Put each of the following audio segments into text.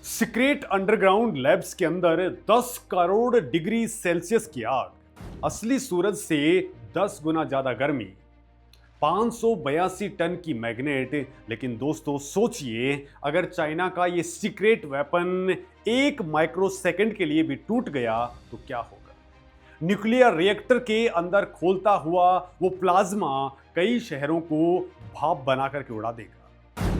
Secret underground labs के अंदर 10 crore degree Celsius की आग, असली सूरज से 10 गुना ज्यादा गर्मी, 582 टन की मैग्नेट। लेकिन दोस्तों सोचिए, अगर चाइना का ये सीक्रेट वेपन एक माइक्रोसेकंड के लिए भी टूट गया तो क्या होगा। न्यूक्लियर रिएक्टर के अंदर खोलता हुआ वो प्लाज्मा कई शहरों को भाप बना करके उड़ा देगा।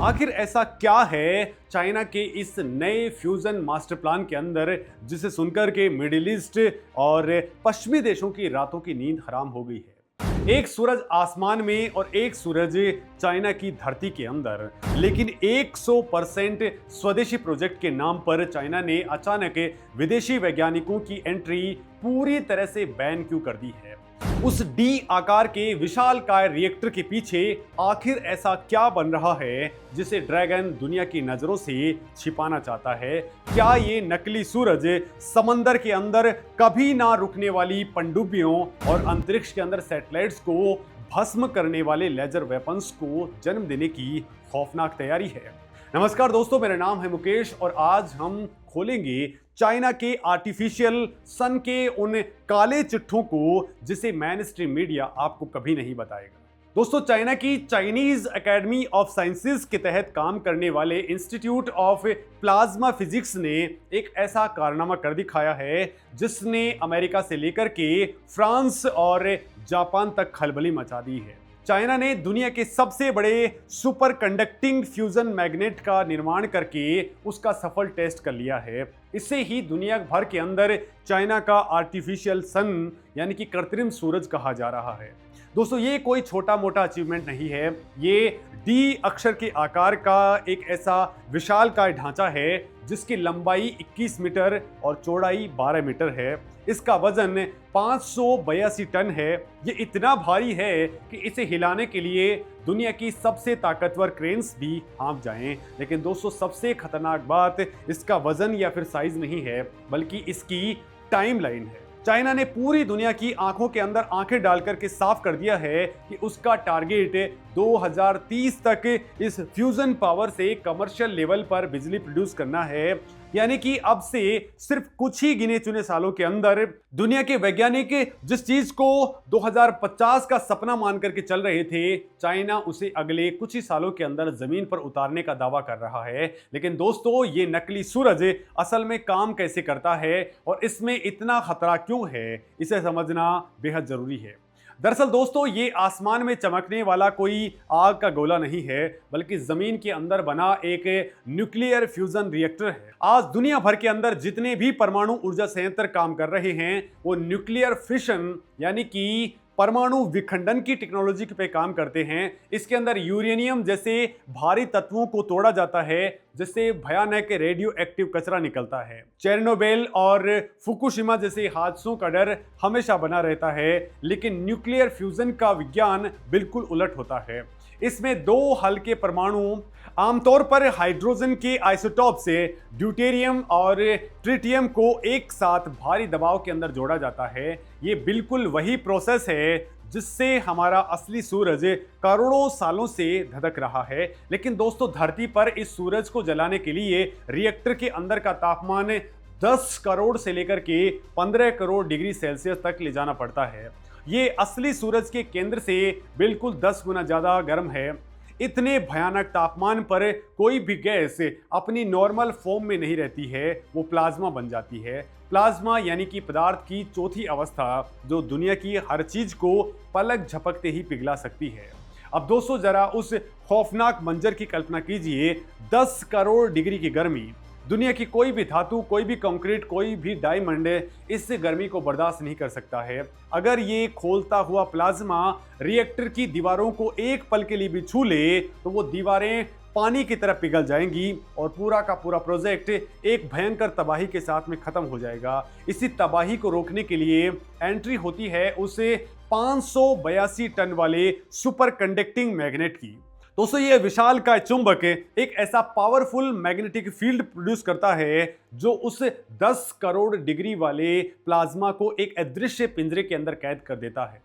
आखिर ऐसा क्या है चाइना के इस नए फ्यूजन मास्टर प्लान के अंदर, जिसे सुनकर के मिडिल ईस्ट और पश्चिमी देशों की रातों की नींद हराम हो गई है। एक सूरज आसमान में और एक सूरज चाइना की धरती के अंदर, लेकिन 100% स्वदेशी प्रोजेक्ट के नाम पर चाइना ने अचानक विदेशी वैज्ञानिकों की एंट्री पूरी तरह से बैन क्यों कर दी है। उस डी आकार के विशालकाय रिएक्टर के पीछे आखिर ऐसा क्या बन रहा है जिसे ड्रैगन दुनिया की नजरों से छिपाना चाहता है। क्या ये नकली सूरज समंदर के अंदर कभी ना रुकने वाली पनडुब्बियों और अंतरिक्ष के अंदर सैटेलाइट्स को भस्म करने वाले लेजर वेपन्स को जन्म देने की खौफनाक तैयारी है। नमस्कार दोस्तों, मेरा नाम है मुकेश और आज हम खोलेंगे चाइना के आर्टिफिशियल सन के उन काले चिट्ठों को जिसे मेन स्ट्रीम मीडिया आपको कभी नहीं बताएगा। दोस्तों, चाइना की चाइनीज एकेडमी ऑफ साइंसेज के तहत काम करने वाले इंस्टीट्यूट ऑफ प्लाज्मा फिजिक्स ने एक ऐसा कारनामा कर दिखाया है जिसने अमेरिका से लेकर के फ्रांस और जापान तक खलबली मचा दी है। चाइना ने दुनिया के सबसे बड़े सुपर कंडक्टिंग फ्यूजन मैग्नेट का निर्माण करके उसका सफल टेस्ट कर लिया है। इससे ही दुनिया भर के अंदर चाइना का आर्टिफिशियल सन यानी कि कृत्रिम सूरज कहा जा रहा है। दोस्तों, ये कोई छोटा मोटा अचीवमेंट नहीं है। ये डी अक्षर के आकार का एक ऐसा विशालकाय ढांचा है जिसकी लंबाई 21 मीटर और चौड़ाई 12 मीटर है। इसका वजन 582 टन है। ये इतना भारी है कि इसे हिलाने के लिए दुनिया की सबसे ताकतवर क्रेन्स भी हाँफ जाएं। लेकिन दोस्तों, सबसे खतरनाक बात इसका वजन या फिर साइज नहीं है, बल्कि इसकी टाइमलाइन है। चाइना ने पूरी दुनिया की आंखों के अंदर आंखें डालकर के साफ कर दिया है कि उसका टारगेट 2030 तक इस फ्यूजन पावर से कमर्शियल लेवल पर बिजली प्रोड्यूस करना है। यानी कि अब से सिर्फ कुछ ही गिने चुने सालों के अंदर दुनिया के वैज्ञानिक जिस चीज को 2050 का सपना मान करके चल रहे थे, चाइना उसे अगले कुछ ही सालों के अंदर जमीन पर उतारने का दावा कर रहा है। लेकिन दोस्तों, ये नकली सूरज असल में काम कैसे करता है और इसमें इतना खतरा क्यों है, इसे समझना बेहद जरूरी है। दरअसल दोस्तों, ये आसमान में चमकने वाला कोई आग का गोला नहीं है, बल्कि जमीन के अंदर बना एक न्यूक्लियर फ्यूजन रिएक्टर है। आज दुनिया भर के अंदर जितने भी परमाणु ऊर्जा संयंत्र काम कर रहे हैं वो न्यूक्लियर फिशन यानी कि परमाणु विखंडन की टेक्नोलॉजी पे काम करते हैं। इसके अंदर यूरेनियम जैसे भारी तत्वों को तोड़ा जाता है जिससे भयानक रेडियो एक्टिव कचरा निकलता है। चेरनोबिल और फुकुशिमा जैसे हादसों का डर हमेशा बना रहता है, लेकिन न्यूक्लियर फ्यूजन का विज्ञान बिल्कुल उलट होता है। इसमें दो हल्के परमाणु आमतौर पर हाइड्रोजन के आइसोटॉप से ड्यूटेरियम और ट्रिटियम को एक साथ भारी दबाव के अंदर जोड़ा जाता है। ये बिल्कुल वही प्रोसेस है जिससे हमारा असली सूरज करोड़ों सालों से धधक रहा है। लेकिन दोस्तों, धरती पर इस सूरज को जलाने के लिए रिएक्टर के अंदर का तापमान 10 करोड़ से लेकर के 15 करोड़ डिग्री सेल्सियस तक ले जाना पड़ता है। ये असली सूरज के केंद्र से बिल्कुल 10 गुना ज्यादा गर्म है। इतने भयानक तापमान पर कोई भी गैस अपनी नॉर्मल फॉर्म में नहीं रहती है, वो प्लाज्मा बन जाती है। प्लाज्मा यानी कि पदार्थ की चौथी अवस्था जो दुनिया की हर चीज को पलक झपकते ही पिघला सकती है। अब दोस्तों, जरा उस खौफनाक मंजर की कल्पना कीजिए। 10 करोड़ डिग्री की गर्मी, दुनिया की कोई भी धातु, कोई भी कंक्रीट, कोई भी डायमंड इस गर्मी को बर्दाश्त नहीं कर सकता है। अगर ये खोलता हुआ प्लाज्मा रिएक्टर की दीवारों को एक पल के लिए भी छू ले तो वो दीवारें पानी की तरह पिघल जाएंगी और पूरा का पूरा प्रोजेक्ट एक भयंकर तबाही के साथ में खत्म हो जाएगा। इसी तबाही को रोकने के लिए एंट्री होती है उसे 582 टन वाले सुपर कंडक्टिंग मैग्नेट की। दोस्तों, ये विशालकाय चुंबक एक ऐसा पावरफुल मैग्नेटिक फील्ड प्रोड्यूस करता है जो उस 10 करोड़ डिग्री वाले प्लाज्मा को एक अदृश्य पिंजरे के अंदर कैद कर देता है।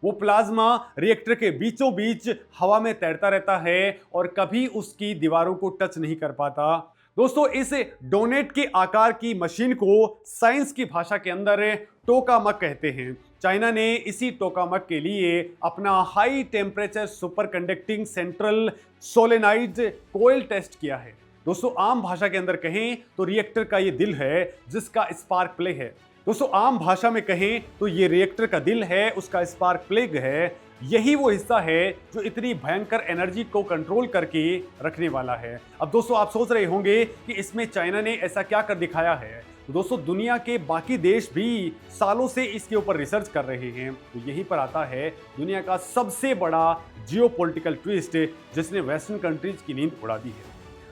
वो प्लाज्मा रिएक्टर के बीचों बीच हवा में तैरता रहता है और कभी उसकी दीवारों को टच नहीं कर पाता। दोस्तों इस डोनेट के आकार की मशीन को साइंस की भाषा के अंदर टोकामक कहते हैं। चाइना ने इसी टोकामक के लिए अपना high temperature super conducting central solenoid coil test किया है। दोस्तों आम भाषा के अंदर कहें तो रिएक्टर का ये दिल है जिसका स्पार्क प्लग है। दोस्तों आम भाषा में कहें तो ये रिएक्टर का दिल है, उसका स्पार्क प्लग है। यही वो हिस्सा है जो इतनी भयंकर एनर्जी को कंट्रोल करके रखने वाला है। अब दोस्तों आप सोच रहे होंगे कि इसमें चाइना ने ऐसा क्या कर दिखाया है। तो दोस्तों दुनिया के बाकी देश भी सालों से इसके ऊपर रिसर्च कर रहे हैं। तो यहीं पर आता है दुनिया का सबसे बड़ा जियोपॉलिटिकल ट्विस्ट जिसने वेस्टर्न कंट्रीज की नींद उड़ा दी है।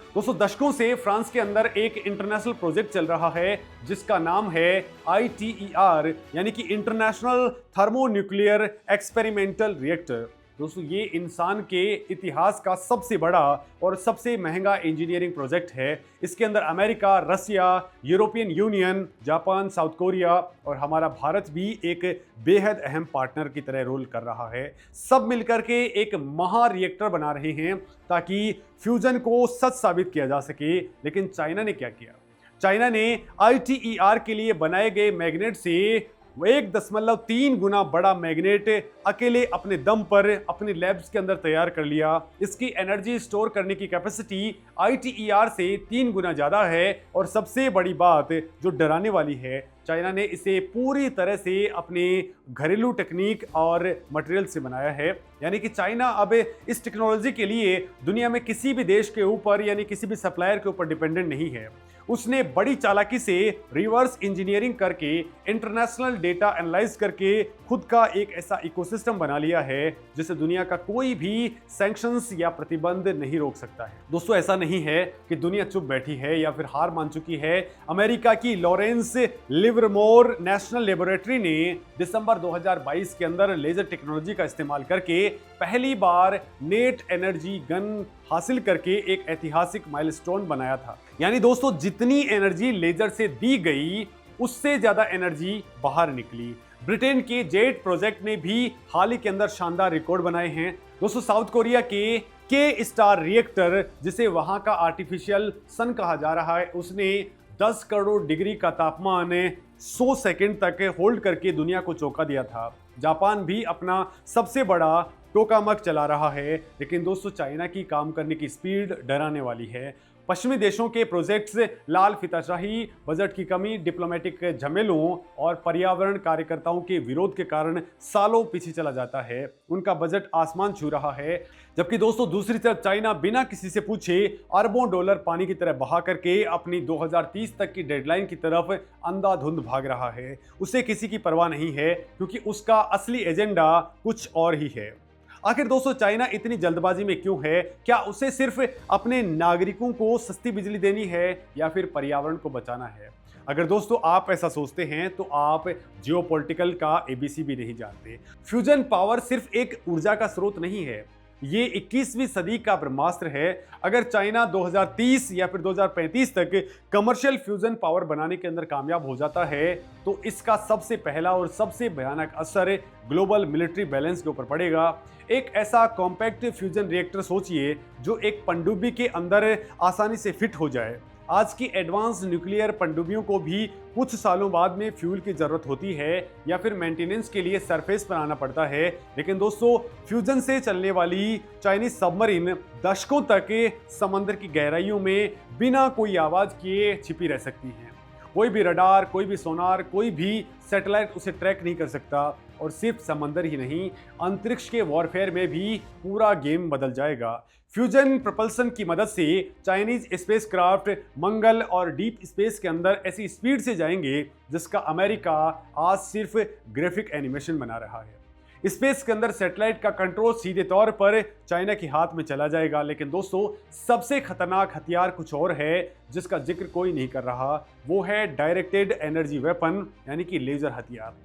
दोस्तों दशकों से फ्रांस के अंदर एक इंटरनेशनल प्रोजेक्ट चल रहा है जिसका नाम है ITER यानी कि इंटरनेशनल थर्मोन्यूक्लियर एक्सपेरिमेंटल रिएक्टर। दोस्तों ये इंसान के इतिहास का सबसे बड़ा और सबसे महंगा इंजीनियरिंग प्रोजेक्ट है। इसके अंदर America, Russia, European Union, Japan, South Korea और हमारा भारत भी एक बेहद अहम पार्टनर की तरह रोल कर रहा है। सब मिलकर के एक महा रिएक्टर बना रहे हैं ताकि फ्यूजन को सच साबित किया जा सके। लेकिन चाइना ने क्या किया? चाइना ने ITER के लिए बनाए गए मैग्नेट से 1.3 गुना बड़ा मैग्नेट अकेले अपने दम पर अपने लैब्स के अंदर तैयार कर लिया। इसकी एनर्जी स्टोर करने की कैपेसिटी ITER से 3 गुना ज़्यादा है। और सबसे बड़ी बात जो डराने वाली है, चाइना ने इसे पूरी तरह से अपने घरेलू टेक्निक और मटेरियल से बनाया है। यानी कि चाइना अब इस टेक्नोलॉजी के लिए दुनिया में किसी भी देश के ऊपर यानी किसी भी सप्लायर के ऊपर डिपेंडेंट नहीं है। उसने बड़ी चालाकी से रिवर्स इंजीनियरिंग करके इंटरनेशनल डेटा एनालाइज करके खुद का एक ऐसा इकोसिस्टम बना लिया है जिसे दुनिया का कोई भी सैंक्शंस या प्रतिबंध नहीं रोक सकता है। दोस्तों ऐसा नहीं है कि दुनिया चुप बैठी है या फिर हार मान चुकी है। अमेरिका की लॉरेंस लिवरमोर नेशनल लेबोरेटरी ने दिसंबर 2022 के अंदर लेजर टेक्नोलॉजी का इस्तेमाल करके पहली बार नेट एनर्जी गन हासिल करके एक ऐतिहासिक माइलस्टोन बनाया था। यानी दोस्तों जितनी एनर्जी लेजर से दी गई उससे ज्यादा एनर्जी बाहर निकली। ब्रिटेन के जेट प्रोजेक्ट ने भी हाल ही के अंदर शानदार रिकॉर्ड बनाए हैं। दोस्तों साउथ कोरिया के स्टार रिएक्टर जिसे वहां का आर्टिफिशियल सन कहा जा रहा है, उसने 10 करोड़ डिग्री का तापमान 100 सेकंड तक होल्ड करके दुनिया को चौंका दिया था। जापान भी अपना सबसे बड़ा टोकामक चला रहा है। लेकिन दोस्तों चाइना की काम करने की स्पीड डराने वाली है। पश्चिमी देशों के प्रोजेक्ट्स लाल फीताशाही, बजट की कमी, डिप्लोमेटिक झमेलों और पर्यावरण कार्यकर्ताओं के विरोध के कारण सालों पीछे चला जाता है। उनका बजट आसमान छू रहा है। जबकि दोस्तों दूसरी तरफ चाइना बिना किसी से पूछे अरबों डॉलर पानी की तरह बहा करके अपनी 2030 तक की डेडलाइन की तरफ अंधाधुंध भाग रहा है। उसे किसी की परवाह नहीं है क्योंकि उसका असली एजेंडा कुछ और ही है। आखिर दोस्तों चाइना इतनी जल्दबाजी में क्यों है? क्या उसे सिर्फ अपने नागरिकों को सस्ती बिजली देनी है या फिर पर्यावरण को बचाना है? अगर दोस्तों आप ऐसा सोचते हैं तो आप जियोपॉलिटिकल का ABC भी नहीं जानते। फ्यूजन पावर सिर्फ एक ऊर्जा का स्रोत नहीं है, ये 21वीं सदी का ब्रह्मास्त्र है। अगर चाइना 2030 या फिर 2035 तक कमर्शियल फ्यूजन पावर बनाने के अंदर कामयाब हो जाता है तो इसका सबसे पहला और सबसे भयानक असर ग्लोबल मिलिट्री बैलेंस के ऊपर पड़ेगा। एक ऐसा कॉम्पैक्ट फ्यूजन रिएक्टर सोचिए जो एक पनडुब्बी के अंदर आसानी से फिट हो जाए। आज की एडवांस न्यूक्लियर पनडुब्बियों को भी कुछ सालों बाद में फ्यूल की जरूरत होती है या फिर मेंटेनेंस के लिए सरफेस पर आना पड़ता है। लेकिन दोस्तों फ्यूजन से चलने वाली चाइनीज सबमरीन दशकों तक समंदर की गहराइयों में बिना कोई आवाज किए छिपी रह सकती हैं। कोई भी रडार, कोई भी सोनार, कोई भी सैटेलाइट उसे ट्रैक नहीं कर सकता। और सिर्फ समंदर ही नहीं, अंतरिक्ष के वॉरफेयर में भी पूरा गेम बदल जाएगा। फ्यूजन प्रोपल्सन की मदद से चाइनीज स्पेसक्राफ्ट मंगल और डीप स्पेस के अंदर ऐसी स्पीड से जाएंगे जिसका अमेरिका आज सिर्फ ग्राफिक एनिमेशन बना रहा है। स्पेस के अंदर सैटेलाइट का कंट्रोल सीधे तौर पर चाइना के हाथ में चला जाएगा। लेकिन दोस्तों सबसे खतरनाक हथियार कुछ और है जिसका जिक्र कोई नहीं कर रहा, वो है डायरेक्टेड एनर्जी वेपन यानी कि लेजर हथियार।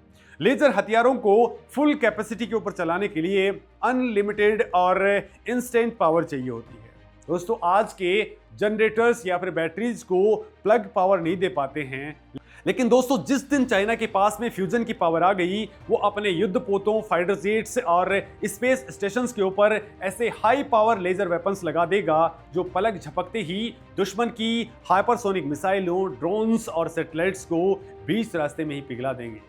लेजर हथियारों को फुल कैपेसिटी के ऊपर चलाने के लिए अनलिमिटेड और इंस्टेंट पावर चाहिए होती है। दोस्तों आज के जनरेटर्स या फिर बैटरीज को प्लग पावर नहीं दे पाते हैं। लेकिन दोस्तों जिस दिन चाइना के पास में फ्यूजन की पावर आ गई, वो अपने युद्ध पोतों, फाइटर जेट्स और स्पेस स्टेशंस के ऊपर ऐसे हाई पावर लेजर वेपन्स लगा देगा जो पलक झपकते ही दुश्मन की हाइपरसोनिक मिसाइलों, ड्रोन्स और सैटेलाइट्स को बीच रास्ते में ही पिघला देंगे।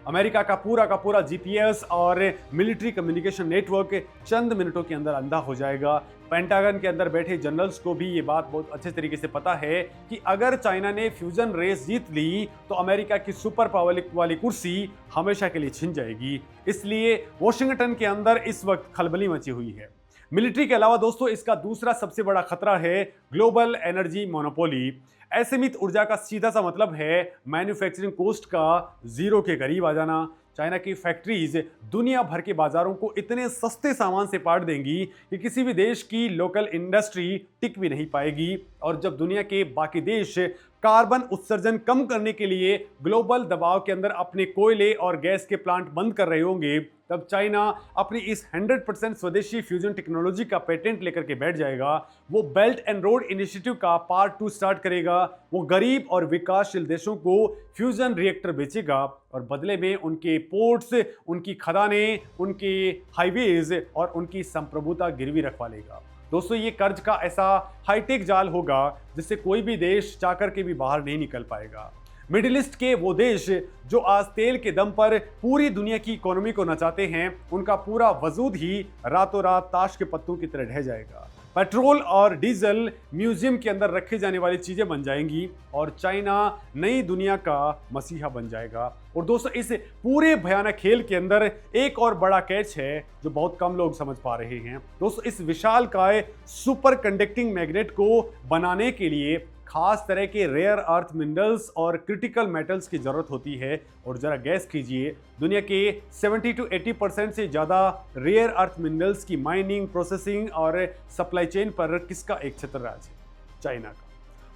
अमेरिका का पूरा जीपीएस और मिलिट्री कम्युनिकेशन नेटवर्क चंद मिनटों के अंदर अंधा हो जाएगा। पेंटागन के अंदर बैठे जनरल्स को भी ये बात बहुत अच्छे तरीके से पता है कि अगर चाइना ने फ्यूजन रेस जीत ली तो अमेरिका की सुपर पावर वाली कुर्सी हमेशा के लिए छिन जाएगी। इसलिए वॉशिंगटन के अंदर इस वक्त खलबली मची हुई है। मिलिट्री के अलावा दोस्तों इसका दूसरा सबसे बड़ा खतरा है ग्लोबल एनर्जी मोनोपोली। असीमित ऊर्जा का सीधा सा मतलब है मैन्युफैक्चरिंग कॉस्ट का जीरो के करीब आ जाना। चाइना की फैक्ट्रीज दुनिया भर के बाजारों को इतने सस्ते सामान से पाट देंगी कि किसी भी देश की लोकल इंडस्ट्री टिक भी नहीं पाएगी। और जब दुनिया के बाकी देश कार्बन उत्सर्जन कम करने के लिए ग्लोबल दबाव के अंदर अपने कोयले और गैस के प्लांट बंद कर रहे होंगे, तब चाइना अपनी इस 100% स्वदेशी फ्यूजन टेक्नोलॉजी का पेटेंट लेकर के बैठ जाएगा। वो बेल्ट एंड रोड इनिशिएटिव का पार्ट 2 स्टार्ट करेगा। वो गरीब और विकासशील देशों को फ्यूजन रिएक्टर बेचेगा और बदले में उनके पोर्ट्स, उनकी खदानें, उनके हाईवेज और उनकी संप्रभुता गिरवी रखवा लेगा। दोस्तों ये कर्ज का ऐसा हाईटेक जाल होगा जिससे कोई भी देश चाहकर के भी बाहर नहीं निकल पाएगा। मिडिल ईस्ट के वो देश जो आज तेल के दम पर पूरी दुनिया की इकोनॉमी को नचाते हैं, उनका पूरा वजूद ही रातों रात ताश के पत्तों की तरह ढह जाएगा। पेट्रोल और डीजल म्यूजियम के अंदर रखी जाने वाली चीजें बन जाएंगी और चाइना नई दुनिया का मसीहा बन जाएगा। और दोस्तों इस पूरे भयानक खेल के अंदर एक और बड़ा कैच है जो बहुत कम लोग समझ पा रहे हैं। दोस्तों इस विशालकाय सुपर कंडक्टिंग मैग्नेट को बनाने के लिए खास तरह के रेयर अर्थ मिनरल्स और क्रिटिकल मेटल्स की जरूरत होती है। और जरा गैस कीजिए, दुनिया के 70 to 80% से ज़्यादा रेयर अर्थ मिनरल्स की माइनिंग, प्रोसेसिंग और सप्लाई चेन पर किसका एक छत्र राज है? चाइना का।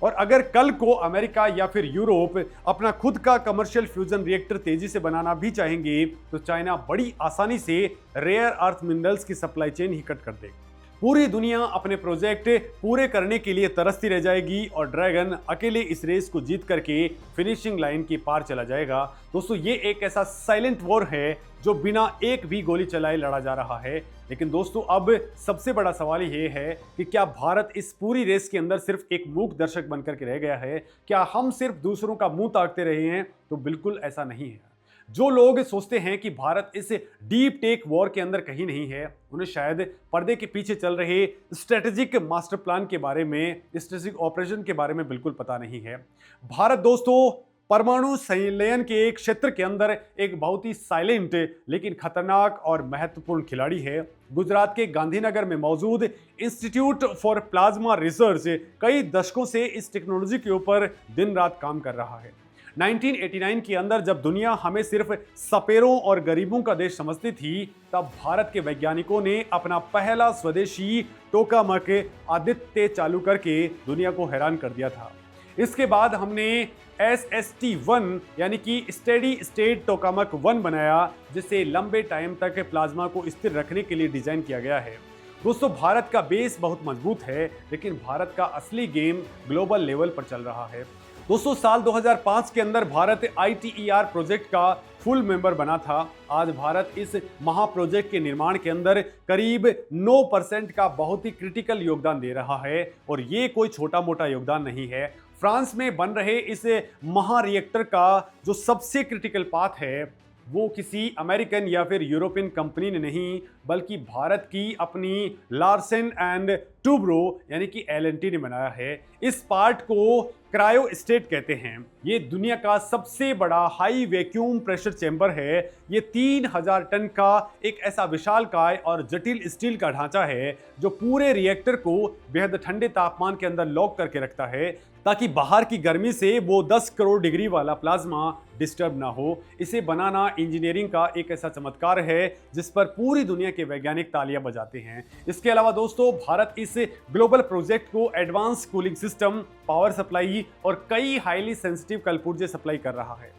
और अगर कल को अमेरिका या फिर यूरोप अपना खुद का कमर्शियल फ्यूजन रिएक्टर तेजी से बनाना भी चाहेंगे तो चाइना बड़ी आसानी से रेयर अर्थ मिनरल्स की सप्लाई चेन ही कट कर देगा। पूरी दुनिया अपने प्रोजेक्ट पूरे करने के लिए तरसती रह जाएगी और ड्रैगन अकेले इस रेस को जीत करके फिनिशिंग लाइन के पार चला जाएगा। दोस्तों ये एक ऐसा साइलेंट वॉर है जो बिना एक भी गोली चलाए लड़ा जा रहा है। लेकिन दोस्तों अब सबसे बड़ा सवाल ये है कि क्या भारत इस पूरी रेस के अंदर सिर्फ एक मूक दर्शक बनकर के रह गया है? क्या हम सिर्फ दूसरों का मुंह ताकते रहे हैं? तो बिल्कुल ऐसा नहीं है। जो लोग सोचते हैं कि भारत इस डीप टेक वॉर के अंदर कहीं नहीं है, उन्हें शायद पर्दे के पीछे चल रहे स्ट्रेटेजिक मास्टर प्लान के बारे में, स्ट्रेटेजिक ऑपरेशन के बारे में बिल्कुल पता नहीं है। भारत दोस्तों परमाणु संलयन के एक क्षेत्र के अंदर एक बहुत ही साइलेंट लेकिन खतरनाक और महत्वपूर्ण खिलाड़ी है। गुजरात के गांधीनगर में मौजूद इंस्टीट्यूट फॉर प्लाज्मा रिसर्च कई दशकों से इस टेक्नोलॉजी के ऊपर दिन रात काम कर रहा है। 1989 के अंदर जब दुनिया हमें सिर्फ सपेरों और गरीबों का देश समझती थी, तब भारत के वैज्ञानिकों ने अपना पहला स्वदेशी टोकामक आदित्य चालू करके दुनिया को हैरान कर दिया था। इसके बाद हमने SST-1 यानी कि स्टेडी स्टेट टोकामक 1 बनाया, जिसे लंबे टाइम तक प्लाज्मा को स्थिर रखने के लिए डिजाइन किया गया है। दोस्तों भारत का बेस बहुत मजबूत है, लेकिन भारत का असली गेम ग्लोबल लेवल पर चल रहा है। दोस्तों साल 2005 के अंदर भारत ITER प्रोजेक्ट का फुल मेंबर बना था। आज भारत इस महा प्रोजेक्ट के निर्माण के अंदर करीब 9% का बहुत ही क्रिटिकल योगदान दे रहा है और ये कोई छोटा मोटा योगदान नहीं है। फ्रांस में बन रहे इस महा रिएक्टर का जो सबसे क्रिटिकल पाथ है वो किसी अमेरिकन या फिर यूरोपियन कंपनी ने नहीं, बल्कि भारत की अपनी लार्सन एंड टूब्रो यानी कि LNT ने बनाया है। इस पार्ट को क्रायो स्टेट कहते हैं। ये दुनिया का सबसे बड़ा हाई वैक्यूम प्रेशर चैम्बर है। ये 3000 टन का एक ऐसा विशालकाय और जटिल स्टील का ढांचा है जो पूरे रिएक्टर को बेहद ठंडे तापमान के अंदर लॉक करके रखता है ताकि बाहर की गर्मी से वो 10 करोड़ डिग्री वाला प्लाज्मा डिस्टर्ब ना हो। इसे बनाना इंजीनियरिंग का एक ऐसा चमत्कार है जिस पर पूरी दुनिया के वैज्ञानिक तालियां बजाते हैं। इसके अलावा दोस्तों भारत इस ग्लोबल प्रोजेक्ट को advance cooling system, power supply और कई हाईली सेंसिटिव कलपुर्जे सप्लाई कर रहा है।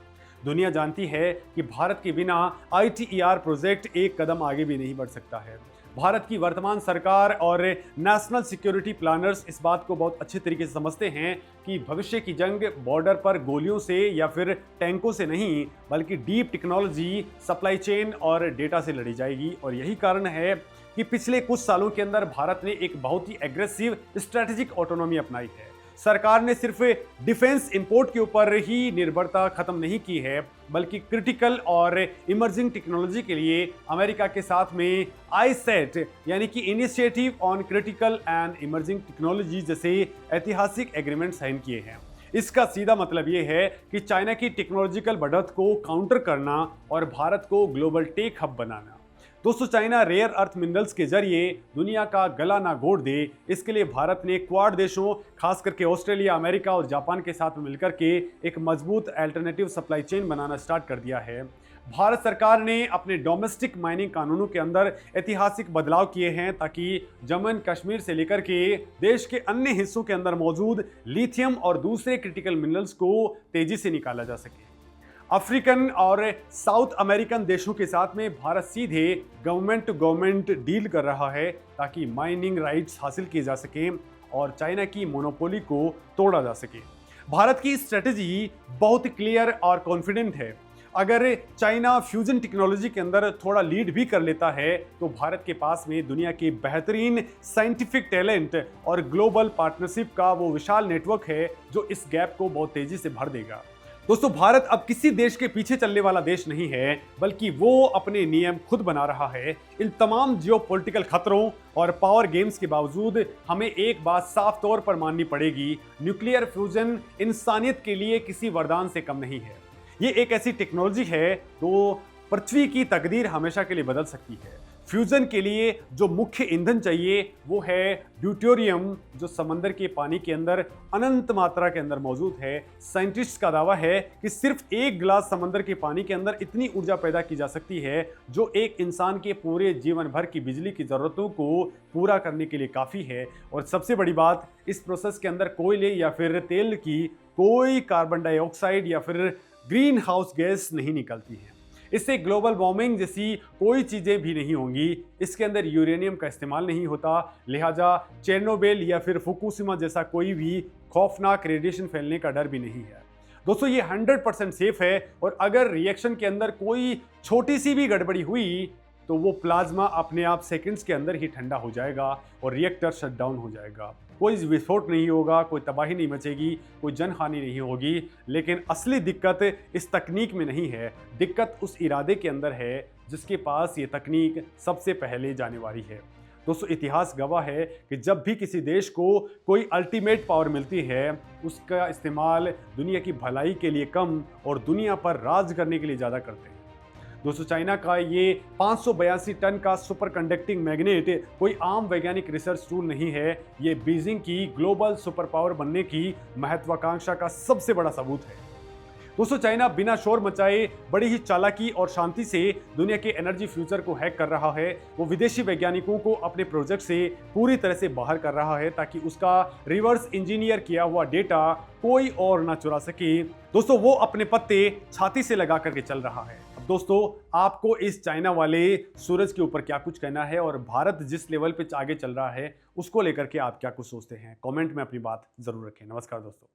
दुनिया जानती है कि भारत के बिना ITER प्रोजेक्ट एक कदम आगे भी नहीं बढ़ सकता है। भारत की वर्तमान सरकार और नेशनल सिक्योरिटी प्लानर्स इस बात को बहुत अच्छे तरीके से समझते हैं कि भविष्य की जंग बॉर्डर पर गोलियों से या फिर टैंकों से नहीं, बल्कि डीप टेक्नोलॉजी, सप्लाई चेन और डेटा से लड़ी जाएगी। और यही कारण है कि पिछले कुछ सालों के अंदर भारत ने एक बहुत ही एग्रेसिव स्ट्रैटेजिक ऑटोनॉमी अपनाई है। सरकार ने सिर्फ डिफेंस इंपोर्ट के ऊपर ही निर्भरता खत्म नहीं की है, बल्कि क्रिटिकल और इमर्जिंग टेक्नोलॉजी के लिए अमेरिका के साथ में आईसेट यानी कि initiative on critical and emerging technology जैसे ऐतिहासिक एग्रीमेंट साइन किए हैं। इसका सीधा मतलब यह है कि चाइना की टेक्नोलॉजिकल बढ़त को काउंटर करना और भारत को ग्लोबल टेक हब बनाना। दोस्तों, चाइना रेयर अर्थ मिनरल्स के जरिए दुनिया का गला ना घोट दे, इसके लिए भारत ने क्वाड देशों, खास करके ऑस्ट्रेलिया, अमेरिका और जापान के साथ मिलकर के एक मजबूत अल्टरनेटिव सप्लाई चेन बनाना स्टार्ट कर दिया है। भारत सरकार ने अपने डोमेस्टिक माइनिंग कानूनों के अंदर ऐतिहासिक बदलाव किए हैं ताकि जम्मू कश्मीर से लेकर के देश के अन्य हिस्सों के अंदर मौजूद लिथियम और दूसरे क्रिटिकल मिनरल्स को तेजी से निकाला जा सके। अफ्रीकन और साउथ अमेरिकन देशों के साथ में भारत सीधे गवर्नमेंट टू गवर्नमेंट डील कर रहा है ताकि माइनिंग राइट्स हासिल किए जा सकें और चाइना की मोनोपोली को तोड़ा जा सके। भारत की स्ट्रेटेजी बहुत क्लियर और कॉन्फिडेंट है। अगर चाइना फ्यूजन टेक्नोलॉजी के अंदर थोड़ा लीड भी कर लेता है तो भारत के पास में दुनिया के बेहतरीन साइंटिफिक टैलेंट और ग्लोबल पार्टनरशिप का वो विशाल नेटवर्क है जो इस गैप को बहुत तेजी से भर देगा। दोस्तों, भारत अब किसी देश के पीछे चलने वाला देश नहीं है, बल्कि वो अपने नियम खुद बना रहा है। इन तमाम जियोपॉलिटिकल खतरों और पावर गेम्स के बावजूद हमें एक बात साफ तौर पर माननी पड़ेगी, न्यूक्लियर फ्यूजन इंसानियत के लिए किसी वरदान से कम नहीं है। ये एक ऐसी टेक्नोलॉजी है जो पृथ्वी की तकदीर हमेशा के लिए बदल सकती है। फ्यूजन के लिए जो मुख्य ईंधन चाहिए वो है ड्यूटेरियम, जो समंदर के पानी के अंदर अनंत मात्रा के अंदर मौजूद है। साइंटिस्ट का दावा है कि सिर्फ एक गिलास समंदर के पानी के अंदर इतनी ऊर्जा पैदा की जा सकती है जो एक इंसान के पूरे जीवन भर की बिजली की ज़रूरतों को पूरा करने के लिए काफ़ी है। और सबसे बड़ी बात, इस प्रोसेस के अंदर कोयले या फिर तेल की कोई कार्बन डाइऑक्साइड या फिर ग्रीन हाउस गैस नहीं निकलती है। इससे ग्लोबल वार्मिंग जैसी कोई चीज़ें भी नहीं होंगी। इसके अंदर यूरेनियम का इस्तेमाल नहीं होता, लिहाजा चेरनोबिल या फिर फुकुशिमा जैसा कोई भी खौफनाक रेडिएशन फैलने का डर भी नहीं है। दोस्तों, ये 100% सेफ है और अगर रिएक्शन के अंदर कोई छोटी सी भी गड़बड़ी हुई तो वो प्लाज्मा अपने आप सेकंड्स के अंदर ही ठंडा हो जाएगा और रिएक्टर शट डाउन हो जाएगा। कोई विस्फोट नहीं होगा, कोई तबाही नहीं मचेगी, कोई जनहानि नहीं होगी। लेकिन असली दिक्कत इस तकनीक में नहीं है, दिक्कत उस इरादे के अंदर है जिसके पास ये तकनीक सबसे पहले जाने वाली है। दोस्तों, इतिहास गवाह है कि जब भी किसी देश को कोई अल्टीमेट पावर मिलती है, उसका इस्तेमाल दुनिया की भलाई के लिए कम और दुनिया पर राज करने के लिए ज़्यादा करते हैं। दोस्तों, चाइना का ये 582 टन का सुपर कंडक्टिंग मैग्नेट कोई आम वैज्ञानिक रिसर्च टूल नहीं है, ये बीजिंग की ग्लोबल सुपर पावर बनने की महत्वाकांक्षा का सबसे बड़ा सबूत है। दोस्तों, चाइना बिना शोर मचाए बड़ी ही चालाकी और शांति से दुनिया के एनर्जी फ्यूचर को हैक कर रहा है। वो विदेशी वैज्ञानिकों को अपने प्रोजेक्ट से पूरी तरह से बाहर कर रहा है ताकि उसका रिवर्स इंजीनियर किया हुआ डेटा कोई और ना चुरा सके। दोस्तों, वो अपने पत्ते छाती से लगा करके चल रहा है। अब दोस्तों, आपको इस चाइना वाले सूरज के ऊपर क्या कुछ कहना है और भारत जिस लेवल पे आगे चल रहा है उसको लेकर के आप क्या कुछ सोचते हैं? कमेंट में अपनी बात जरूर रखें। नमस्कार दोस्तों।